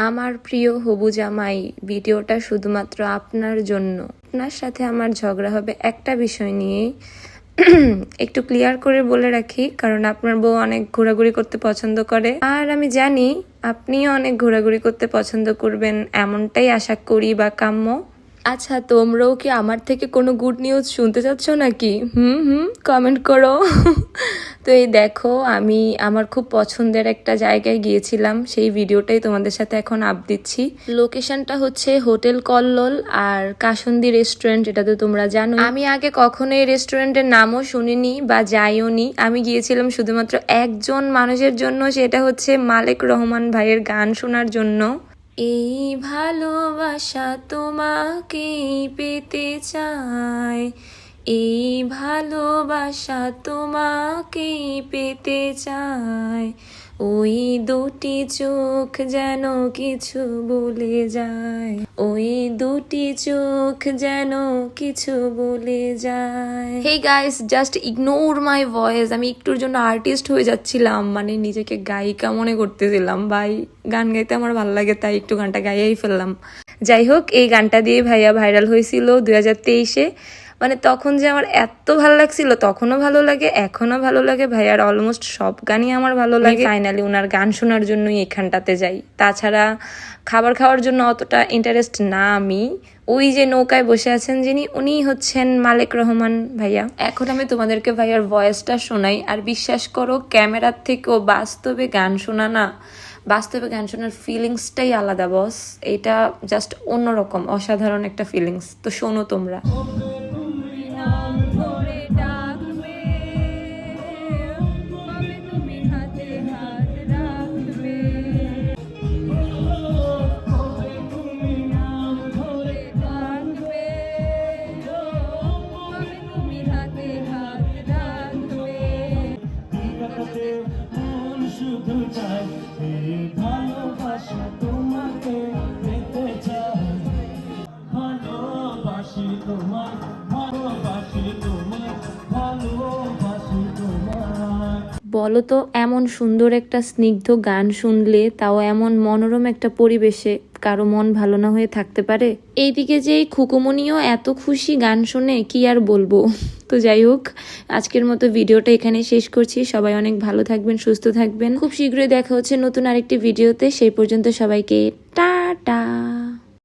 আমার প্রিয় হবু জামাই, ভিডিওটা শুধুমাত্র আপনার জন্য। আপনার সাথে আমার ঝগড়া হবে একটা বিষয় নিয়ে। একটু ক্লিয়ার করে বলে রাখি, কারণ আপনার বউ অনেক ঘোরাঘুরি করতে পছন্দ করে, আর আমি জানি আপনিও অনেক ঘোরাঘুরি করতে পছন্দ করবেন, এমনটাই আশা করি বা কাম্য। আচ্ছা, তোমরাও কি আমার থেকে কোনো গুড নিউজ শুনতে চাচ্ছ নাকি? কমেন্ট করো। তো এই দেখো, আমি আমার খুব পছন্দের একটা জায়গায় গিয়েছিলাম, সেই ভিডিওটাই তোমাদের সাথে এখন আপ দিচ্ছি। লোকেশনটা হচ্ছে হোটেল কল্লোল আর কাসুন্দি রেস্টুরেন্ট, এটা তো তোমরা জানো। আমি আগে কখনো এই রেস্টুরেন্টের নামও শুনিনি বা যাইও নি। আমি গিয়েছিলাম শুধুমাত্র একজন মানুষের জন্য, সেটা হচ্ছে মালেক রহমান ভাইয়ের গান শোনার জন্য। এই ভালোবাসা তোমাকে পেতে চাই, এই ভালোবাসা তোমাকে পেতে চাই, ওই দুটি চোখ যেন কিছু বলে যায়, ওই দুটি চোখ যেন কিছু বলে যায়। হেই গাইস, জাস্ট ইগনোর মাই ভয়েস। আমি একটুর জন্য আর্টিস্ট হয়ে যাচ্ছিলাম, মানে নিজেকে গায়িকা মনে করতেছিলাম। ভাই, গান গাইতে আমার ভালো লাগে, তাই একটু গানটা গাইয়াই ফেললাম। যাই হোক, এই গানটা দিয়ে ভাইয়া ভাইরাল হয়েছিল 2023-এ। মানে তখন যে আমার এত ভালো লাগছিল, তখনও ভালো লাগে, এখনো ভালো লাগে। ভাইয়ার অলমোস্ট সব গানই আমার ভালো লাগে। ফাইনালি ওনার গান শোনার জন্যই এখানটাতে যাই। তাছাড়া খাবার খাওয়ার জন্য অতটা ইন্টারেস্ট না আমি। ওই যে নৌকায় বসে আছেন যিনি, উনি হচ্ছেন মালেক রহমান ভাইয়া। এখন আমি তোমাদেরকে ভাইয়ার ভয়েসটা শোনাই, আর বিশ্বাস করো, ক্যামেরার থেকেও বাস্তবে গান শোনা না, বাস্তবে গান শোনার ফিলিংসটাই আলাদা বস। এটা জাস্ট অন্যরকম, অসাধারণ একটা ফিলিংস। তো শোনো তোমরা। ভালোবাসা তোমাকে পেতে চাই, ভালোবাসি তোমায়, ভালোবাসি তোমায়, ভালোবাসি তোমায়। বলো তো, এমন সুন্দর একটা স্নিগ্ধ গান শুনলে, তাও এমন মনোরম একটা পরিবেশে, কারো মন ভালো না হয়ে থাকতে পারে? এইদিকে যে এই খুকুমনিও এত খুশি গান শুনে, কি আর বলবো। তো যাই হোক, আজকের মতো ভিডিওটা এখানে শেষ করছি। সবাই অনেক ভালো থাকবেন, সুস্থ থাকবেন। খুব শীঘ্রই দেখা হচ্ছে নতুন আরেকটি ভিডিওতে। সেই পর্যন্ত সবাইকে টাটা।